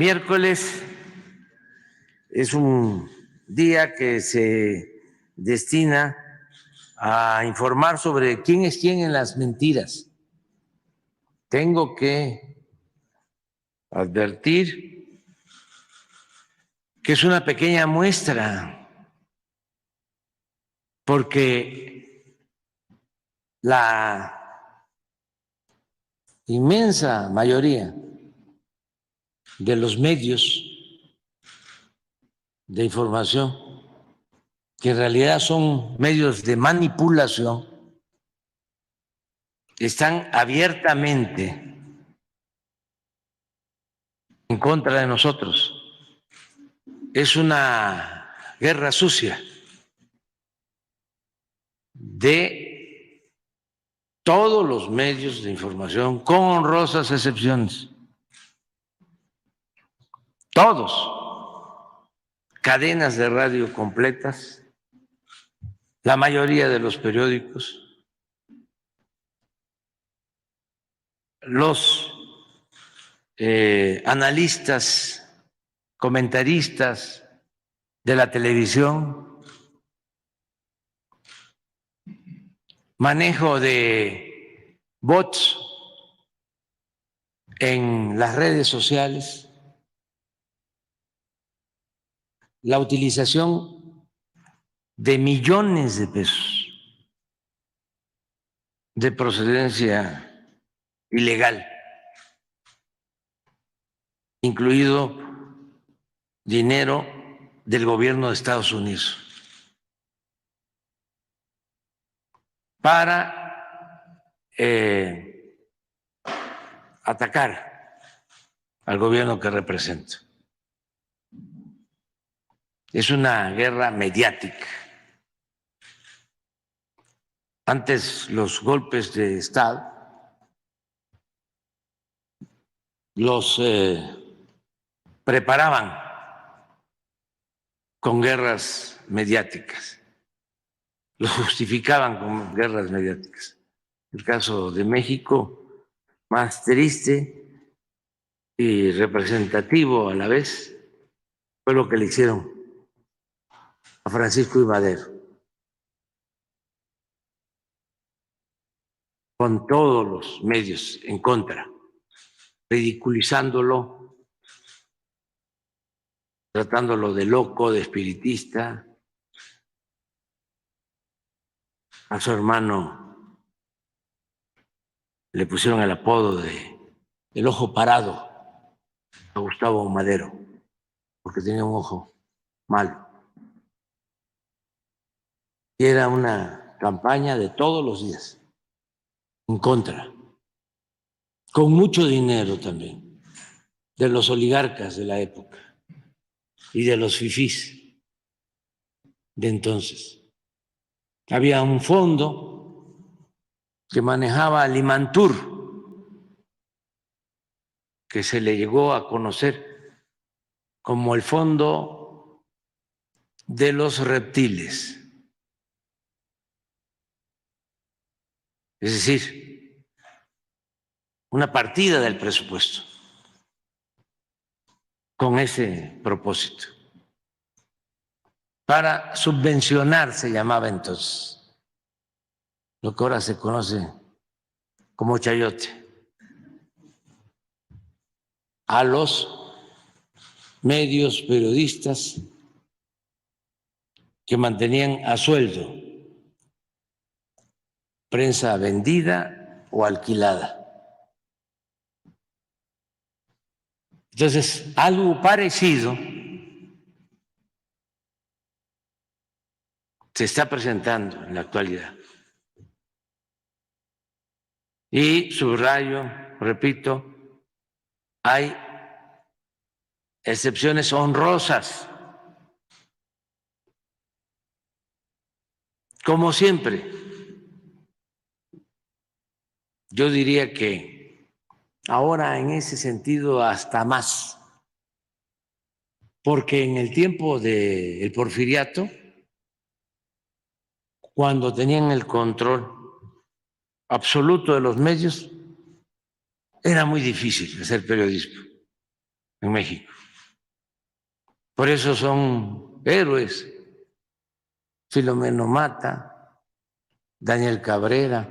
miércoles es un día que se destina a informar sobre quién es quién en las mentiras. Tengo que advertir que es una pequeña muestra, porque la inmensa mayoría de los medios de información, que en realidad son medios de manipulación, están abiertamente en contra de nosotros. Es una guerra sucia de todos los medios de información, con honrosas excepciones. Todos. Cadenas de radio completas, la mayoría de los periódicos, los analistas, comentaristas de la televisión, manejo de bots en las redes sociales, la utilización de millones de pesos de procedencia ilegal, incluido dinero del gobierno de Estados Unidos, para atacar al gobierno que represento. Es una guerra mediática. Antes los golpes de Estado los preparaban con guerras mediáticas, los justificaban con guerras mediáticas. El caso de México, más triste y representativo a la vez, fue lo que le hicieron a Francisco I. Madero, con todos los medios en contra, ridiculizándolo, tratándolo de loco, de espiritista. A su hermano le pusieron el apodo de el ojo parado a Gustavo Madero, porque tenía un ojo malo. Y era una campaña de todos los días en contra, con mucho dinero también, de los oligarcas de la época y de los fifís de entonces. Había un fondo que manejaba Limantur, que se le llegó a conocer como el fondo de los reptiles. Es decir, una partida del presupuesto con ese propósito. Para subvencionar, se llamaba entonces, lo que ahora se conoce como chayote, a los medios periodistas que mantenían a sueldo prensa vendida o alquilada. Entonces, algo parecido se está presentando en la actualidad. Y subrayo, repito, hay excepciones honrosas, como siempre. Yo diría que ahora en ese sentido hasta más, porque en el tiempo del Porfiriato, cuando tenían el control absoluto de los medios, era muy difícil hacer periodismo. en México. Por eso son héroes. Filomeno Mata, Daniel Cabrera,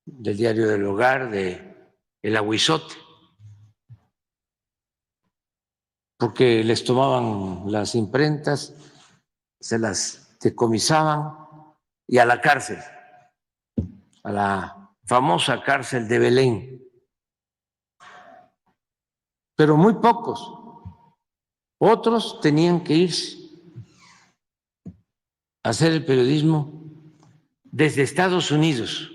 del Diario del Hogar, de El Aguizote, porque les tomaban las imprentas, se las decomisaban y a la cárcel, a la famosa cárcel de Belén. Pero muy pocos. Otros tenían que irse a hacer el periodismo desde Estados Unidos,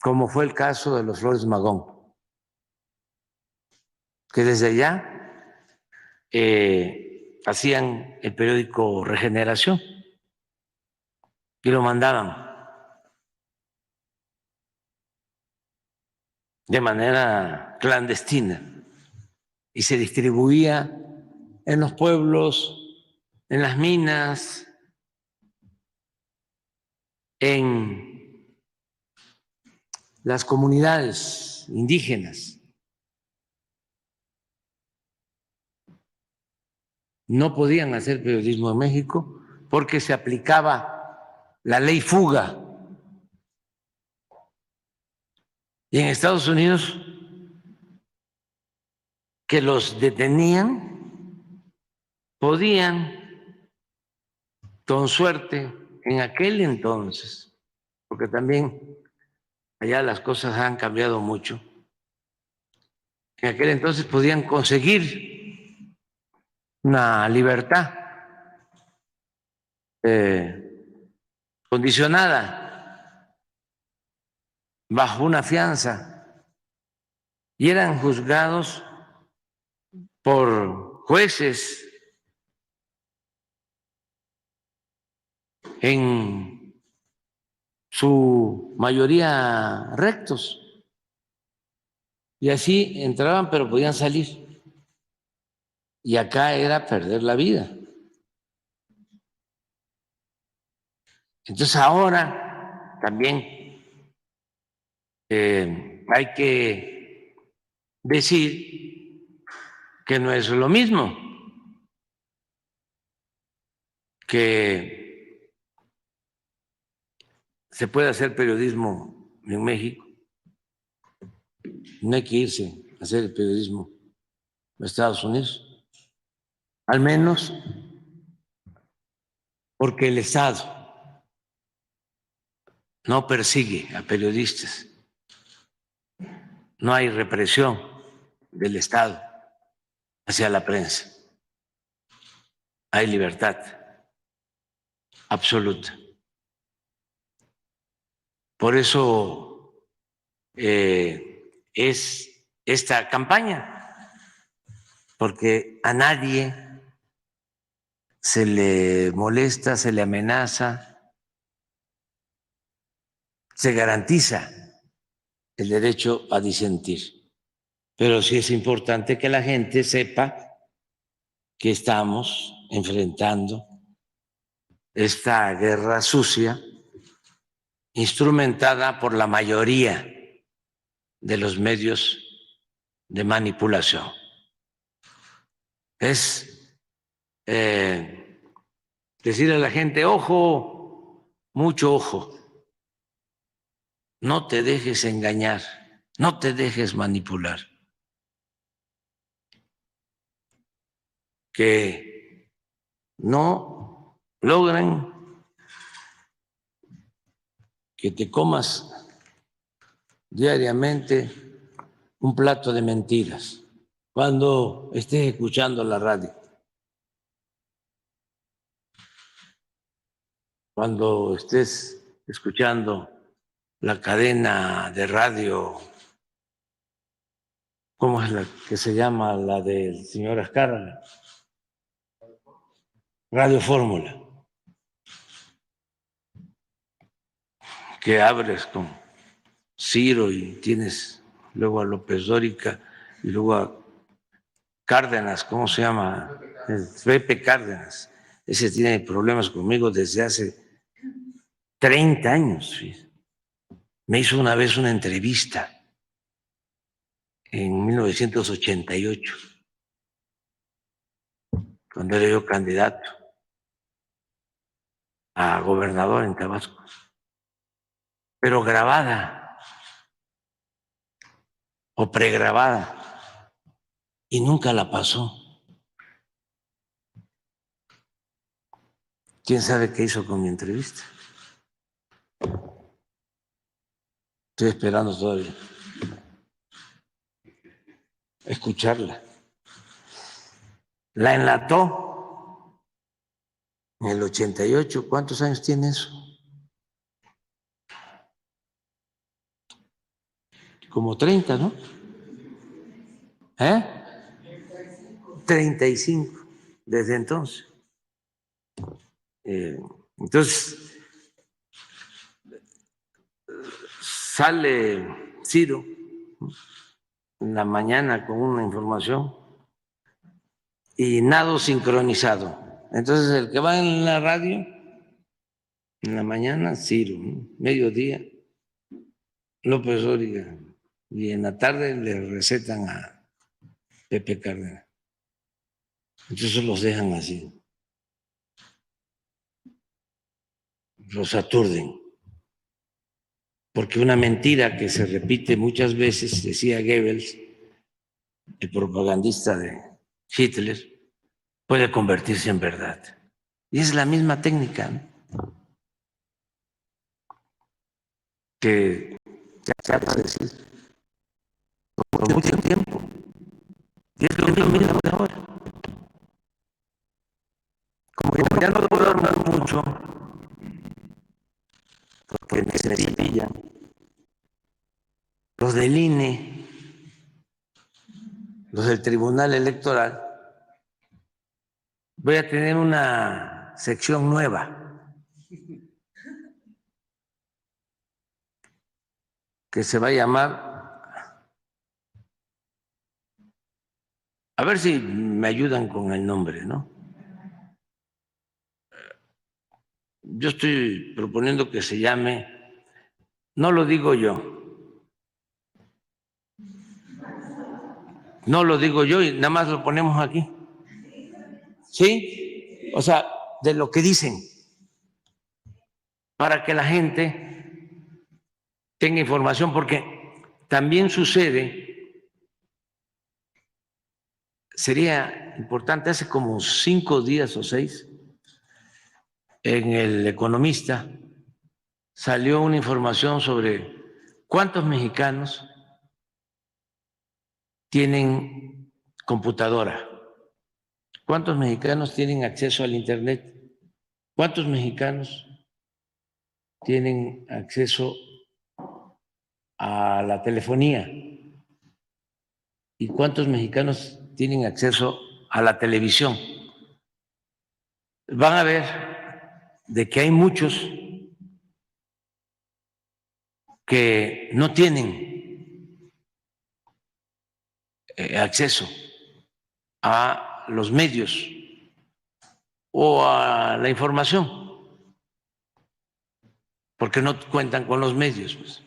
como fue el caso de los Flores Magón, que desde allá hacían el periódico Regeneración y lo mandaban de manera clandestina y se distribuía en los pueblos, en las minas, en las comunidades indígenas. No podían hacer periodismo en México porque se aplicaba la ley fuga. Y en Estados Unidos, que los detenían, podían, con suerte, en aquel entonces, porque también allá las cosas han cambiado mucho, en aquel entonces podían conseguir una libertad condicionada bajo una fianza y eran juzgados por jueces en su mayoría rectos y así entraban pero podían salir y acá era perder la vida. Entonces ahora también hay que decir que no es lo mismo, que se puede hacer periodismo en México, no hay que irse a hacer el periodismo en Estados Unidos, al menos porque el Estado no persigue a periodistas, no hay represión del Estado hacia la prensa, hay libertad absoluta. Por eso es esta campaña, porque a nadie se le molesta, se le amenaza, se garantiza el derecho a disentir. Pero sí es importante que la gente sepa que estamos enfrentando esta guerra sucia instrumentada por la mayoría de los medios de manipulación. Es decirle a la gente, ojo, mucho ojo, no te dejes engañar, no te dejes manipular, que no logren que te comas diariamente un plato de mentiras cuando estés escuchando la radio, cuando estés escuchando la cadena de radio, ¿cómo es la que se llama la del señor Azcárraga? Radio Fórmula, que abres con Ciro y tienes luego a López Dóriga y luego a Cárdenas, ¿cómo se llama? El Pepe Cárdenas. Ese tiene problemas conmigo desde hace 30 años. Me hizo una vez una entrevista en 1988, cuando era yo candidato a gobernador en Tabasco, pero grabada o pregrabada, y nunca la pasó. ¿Quién sabe qué hizo con mi entrevista? Estoy esperando todavía escucharla. La enlató en el 88. ¿Cuántos años tiene eso? Como 30, ¿no? 35 desde entonces. Entonces, sale Ciro en la mañana con una información y nada sincronizado. Entonces, el que va en la radio, en la mañana, Ciro, ¿no? Mediodía, López Dóriga, y en la tarde le recetan a Pepe Cárdenas. Entonces los dejan así, los aturden. Porque una mentira que se repite muchas veces, decía Goebbels, el propagandista de Hitler, puede convertirse en verdad. Y es la misma técnica, ¿no?, que se ha padecido por mucho tiempo. Y es lo mismo de ahora. Como ya no puedo hablar mucho, porque me cepillan los del INE, los del Tribunal Electoral, voy a tener una sección nueva que se va a llamar, a ver si me ayudan con el nombre, ¿no? Yo estoy proponiendo que se llame, no lo digo yo, no lo digo yo y nada más lo ponemos aquí, ¿sí? O sea, de lo que dicen, para que la gente tenga información, porque también sucede, sería importante, hace como 5 días o 6, en El Economista salió una información sobre cuántos mexicanos tienen computadora, cuántos mexicanos tienen acceso al Internet, cuántos mexicanos tienen acceso a la telefonía y cuántos mexicanos tienen acceso a la televisión. Van a ver de que hay muchos que no tienen acceso a los medios o a la información, porque no cuentan con los medios, pues.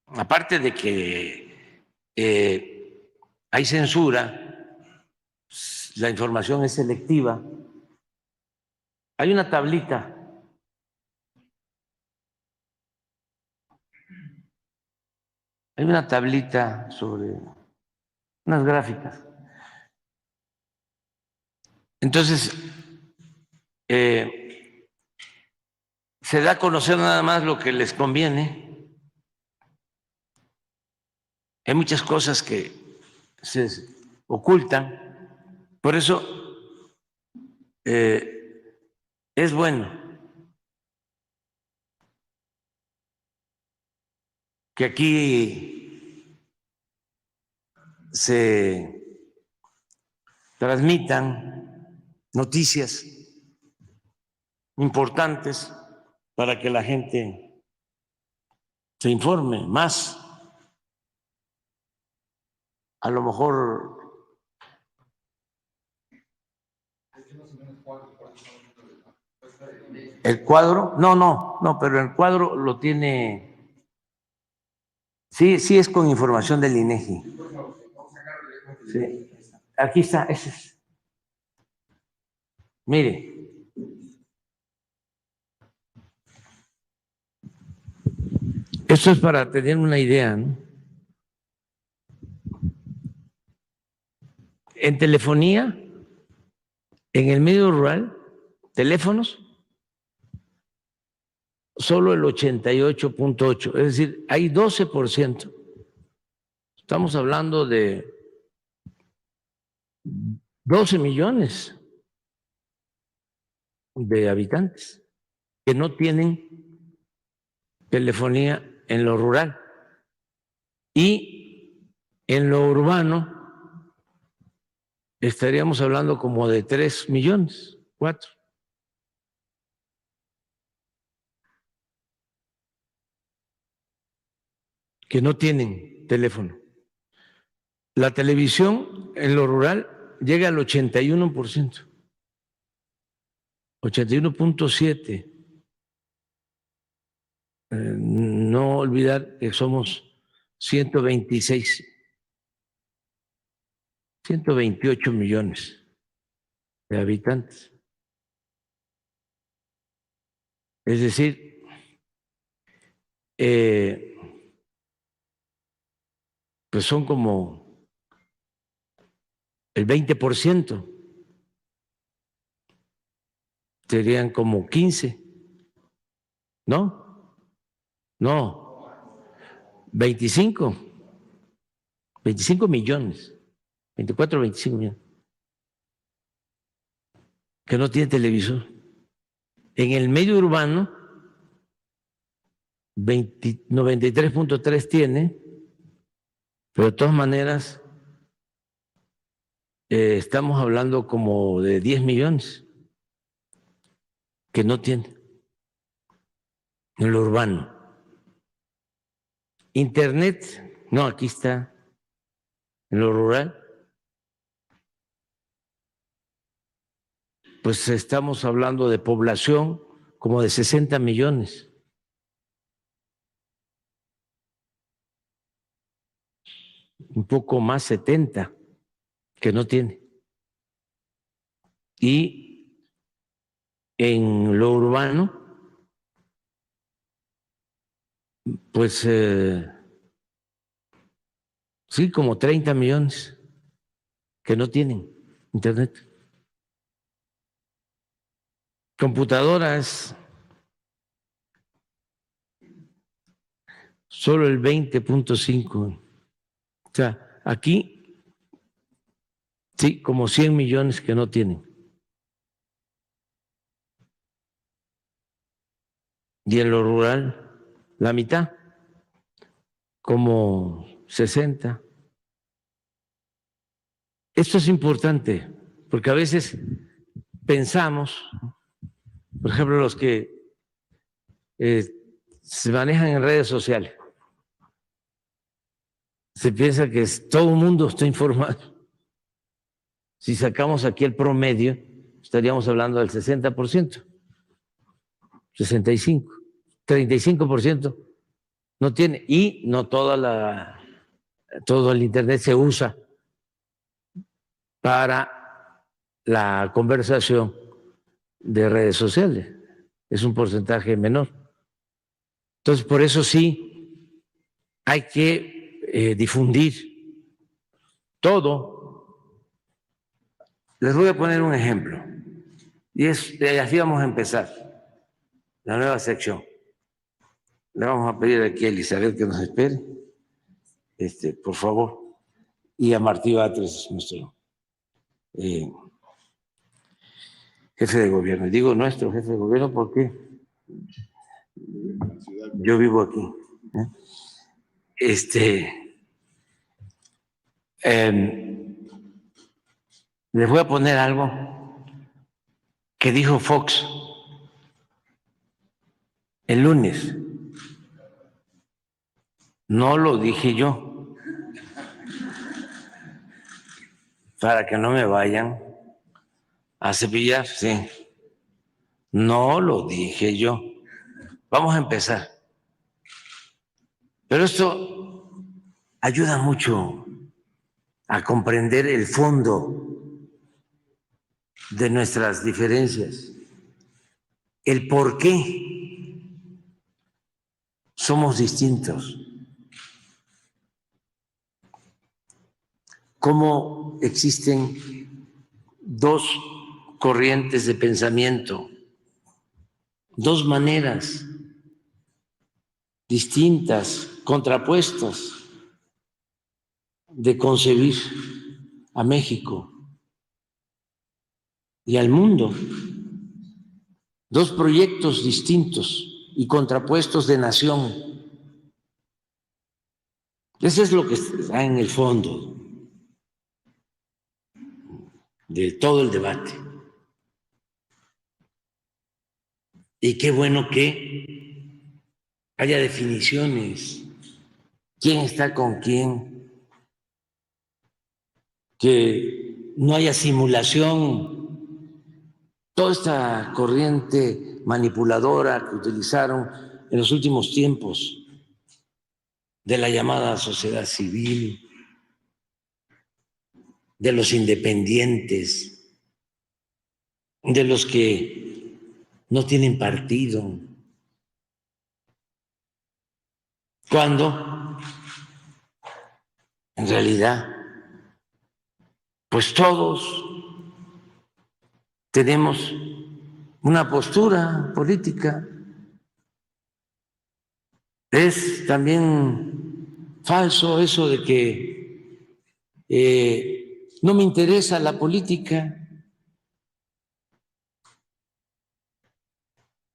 Aparte de que hay censura, la información es selectiva, hay una tablita sobre unas gráficas. Entonces, se da a conocer nada más lo que les conviene. Hay muchas cosas que se ocultan. Por eso es bueno que aquí se transmitan noticias importantes para que la gente se informe más. A lo mejor el cuadro, no, pero el cuadro lo tiene Sí, sí es con información del INEGI. Sí. Aquí está, ese es. Mire, esto es para tener una idea, ¿no? En telefonía, en el medio rural, teléfonos, solo el 88.8, es decir, hay 12%. Estamos hablando de 12 millones de habitantes que no tienen telefonía en lo rural. Y en lo urbano estaríamos hablando como de 3 millones, 4, que no tienen teléfono. La televisión en lo rural llega al 81%, 81.7%. No olvidar que somos 126, 128 millones de habitantes. Es decir, pues son como el 20%, serían como 15, ¿no? No, 25, 25 millones, 24, 25 millones, que no tienen televisor. En el medio urbano, 93.3 tiene, pero de todas maneras estamos hablando como de 10 millones que no tienen en lo urbano. Internet, no, aquí está, en lo rural, pues estamos hablando de población como de 60 millones. Un poco más, 70, que no tiene. Y en lo urbano, pues sí, como 30 millones que no tienen internet. Computadoras, solo el 20.5. O sea, aquí sí, como 100 millones que no tienen. Y en lo rural, la mitad, como 60. Esto es importante, porque a veces pensamos, por ejemplo, los que se manejan en redes sociales, se piensa que todo el mundo está informado. Si sacamos aquí el promedio, estaríamos hablando del 60%, 65, 35% no tiene, y no todo el Internet se usa para la conversación de redes sociales, es un porcentaje menor. Entonces, por eso sí hay que difundir todo. Les voy a poner un ejemplo, y así vamos a empezar la nueva sección. Le vamos a pedir aquí a Elizabeth que nos espere, por favor, y a Martí Batres, nuestro jefe de gobierno. Y digo nuestro jefe de gobierno porque yo vivo aquí. Les voy a poner algo que dijo Fox el lunes. No lo dije yo, para que no me vayan a cepillar, sí. No lo dije yo. Vamos a empezar. Pero esto ayuda mucho a comprender el fondo de nuestras diferencias, el por qué somos distintos, cómo existen dos corrientes de pensamiento, dos maneras distintas, contrapuestas de concebir a México y al mundo, dos proyectos distintos y contrapuestos de nación. Eso es lo que está en el fondo de todo el debate. Y qué bueno que haya definiciones, quién está con quién, que no haya simulación, toda esta corriente manipuladora que utilizaron en los últimos tiempos de la llamada sociedad civil, de los independientes, de los que no tienen partido, cuando en realidad pues todos tenemos una postura política. Es también falso eso de que no me interesa la política.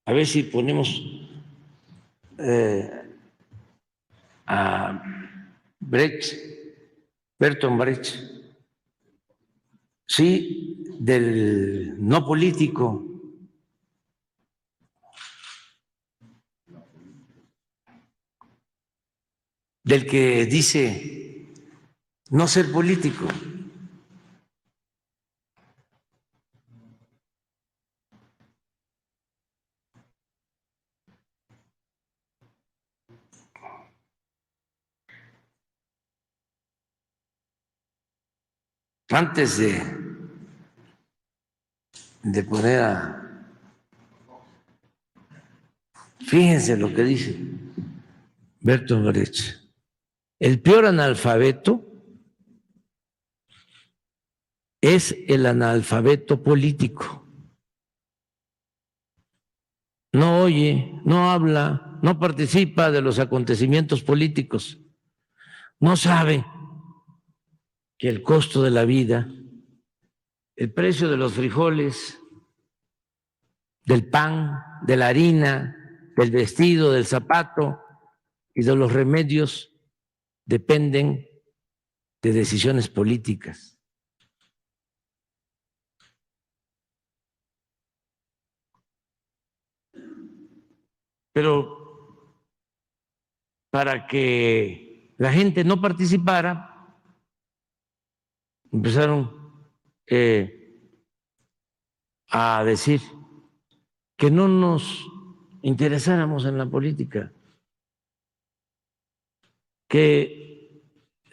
A ver si ponemos a Brecht, Bertolt Brecht, sí, del no político. Del que dice no ser político. Antes de poner a... Fíjense lo que dice Bertolt Brecht. El peor analfabeto es el analfabeto político. No oye, no habla, no participa de los acontecimientos políticos. No sabe que el costo de la vida, el precio de los frijoles, del pan, de la harina, del vestido, del zapato y de los remedios dependen de decisiones políticas. Pero para que la gente no participara, empezaron a decir que no nos interesáramos en la política, que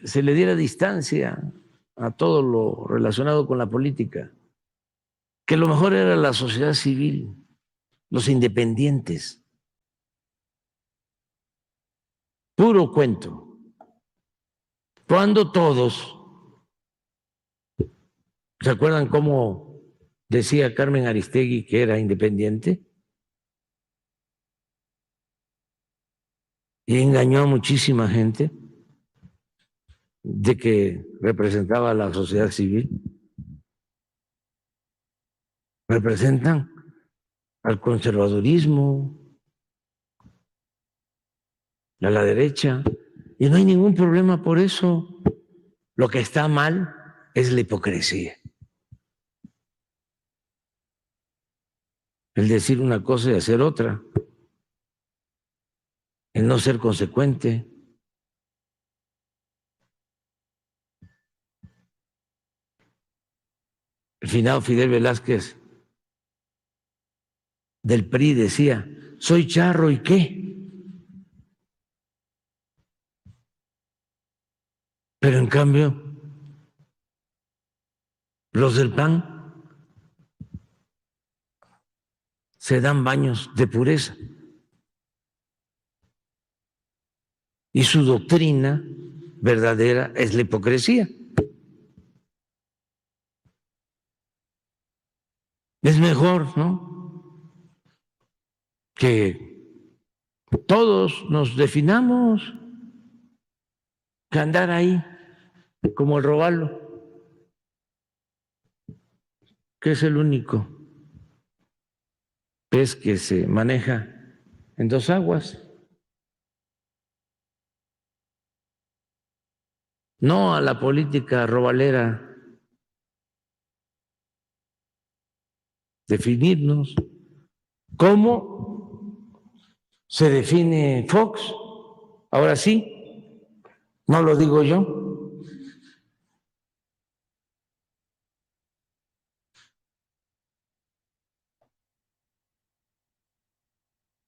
se le diera distancia a todo lo relacionado con la política, que lo mejor era la sociedad civil, los independientes. Puro cuento. Cuando todos, ¿se acuerdan cómo decía Carmen Aristegui que era independiente? Y engañó a muchísima gente de que representaba a la sociedad civil. Representan al conservadurismo, a la derecha, y no hay ningún problema por eso. Lo que está mal es la hipocresía. El decir una cosa y hacer otra, el no ser consecuente. El finado Fidel Velázquez del PRI decía, soy charro y qué. Pero en cambio, los del PAN se dan baños de pureza. Y su doctrina verdadera es la hipocresía. Es mejor, ¿no?, que todos nos definamos, que andar ahí como el robalo, que es el único pez que se maneja en dos aguas. No a la política robalera. Definirnos. ¿Cómo se define Fox? Ahora sí, no lo digo yo.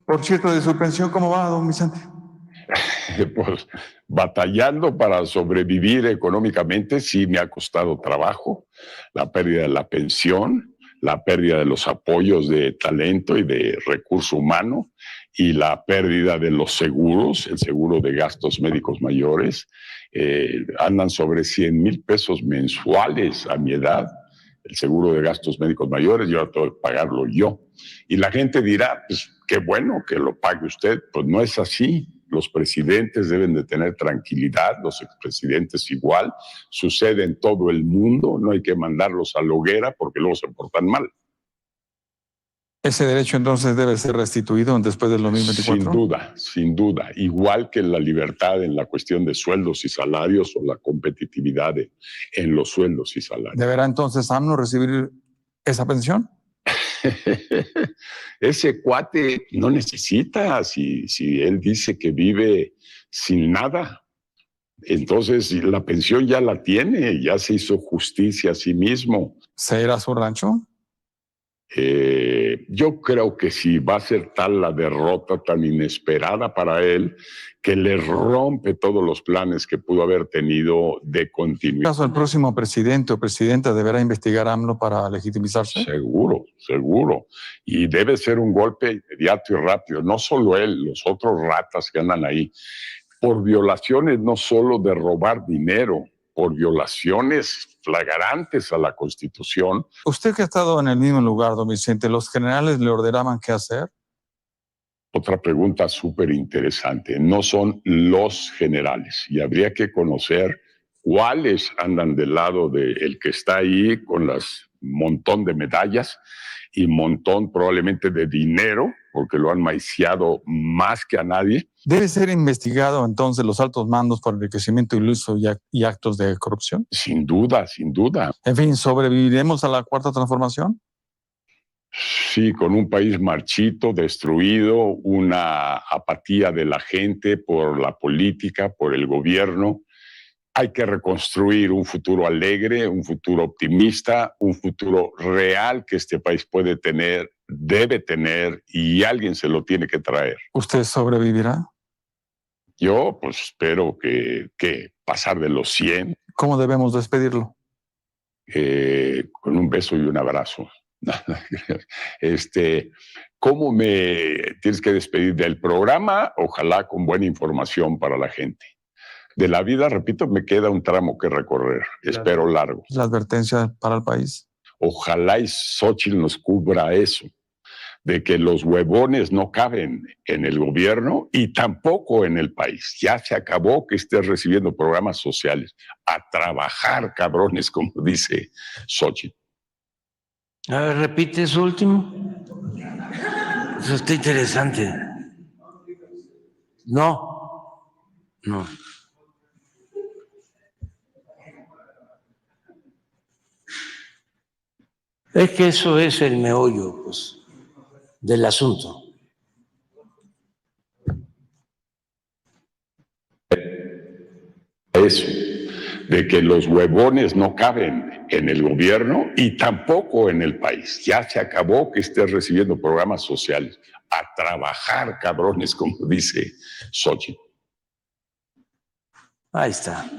Por cierto, de su pensión, ¿cómo va, don Vicente? Pues batallando para sobrevivir económicamente, sí me ha costado trabajo, la pérdida de la pensión, la pérdida de los apoyos de talento y de recurso humano y la pérdida de los seguros, el seguro de gastos médicos mayores, andan sobre 100,000 pesos mensuales a mi edad, el seguro de gastos médicos mayores, yo tengo que pagarlo yo. Y la gente dirá, pues qué bueno que lo pague usted, pues no es así. Los presidentes deben de tener tranquilidad, los expresidentes igual, sucede en todo el mundo, no hay que mandarlos a la hoguera porque luego se portan mal. ¿Ese derecho entonces debe ser restituido después del 2024? Sin duda, igual que la libertad en la cuestión de sueldos y salarios o la competitividad en los sueldos y salarios. ¿Deberá entonces AMLO recibir esa pensión? Ese cuate no necesita, si él dice que vive sin nada, entonces la pensión ya la tiene, ya se hizo justicia a sí mismo. ¿Se irá a su rancho? Yo creo que sí, va a ser tal la derrota tan inesperada para él que le rompe todos los planes que pudo haber tenido de continuidad. ¿Acaso el próximo presidente o presidenta deberá investigar a AMLO para legitimizarse? Seguro, seguro. Y debe ser un golpe inmediato y rápido. No solo él, los otros ratas que andan ahí. Por violaciones no solo de robar dinero, por violaciones flagrantes a la Constitución. Usted que ha estado en el mismo lugar, don Vicente, ¿los generales le ordenaban qué hacer? Otra pregunta súper interesante. No son los generales y habría que conocer cuáles andan del lado del que está ahí con las montón de medallas y montón probablemente de dinero, porque lo han maiciado más que a nadie. ¿Debe ser investigado entonces los altos mandos por enriquecimiento iluso y actos de corrupción? Sin duda, sin duda. En fin, ¿sobreviviremos a la cuarta transformación? Sí, con un país marchito, destruido, una apatía de la gente por la política, por el gobierno. Hay que reconstruir un futuro alegre, un futuro optimista, un futuro real que este país puede tener, debe tener, y alguien se lo tiene que traer. ¿Usted sobrevivirá? Yo, pues, espero que pasar de los 100. ¿Cómo debemos despedirlo? Con un beso y un abrazo. ¿Cómo me tienes que despedir del programa? Ojalá con buena información para la gente. De la vida, repito, me queda un tramo que recorrer, espero largo. ¿La advertencia para el país? Ojalá y Xóchitl nos cubra eso, de que los huevones no caben en el gobierno y tampoco en el país. Ya se acabó que estés recibiendo programas sociales. A trabajar, cabrones, como dice Xóchitl. A ver, repite eso último. Eso está interesante. No. Es que eso es el meollo, pues, del asunto. Eso, de que los huevones no caben en el gobierno y tampoco en el país. Ya se acabó que estés recibiendo programas sociales. A trabajar, cabrones, como dice Xóchitl. Ahí está.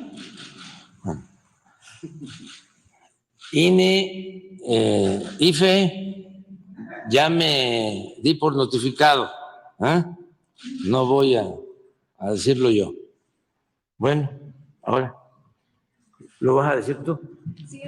INE, IFE, ya me di por notificado. No voy a decirlo yo. Bueno, ahora, ¿lo vas a decir tú? Sí,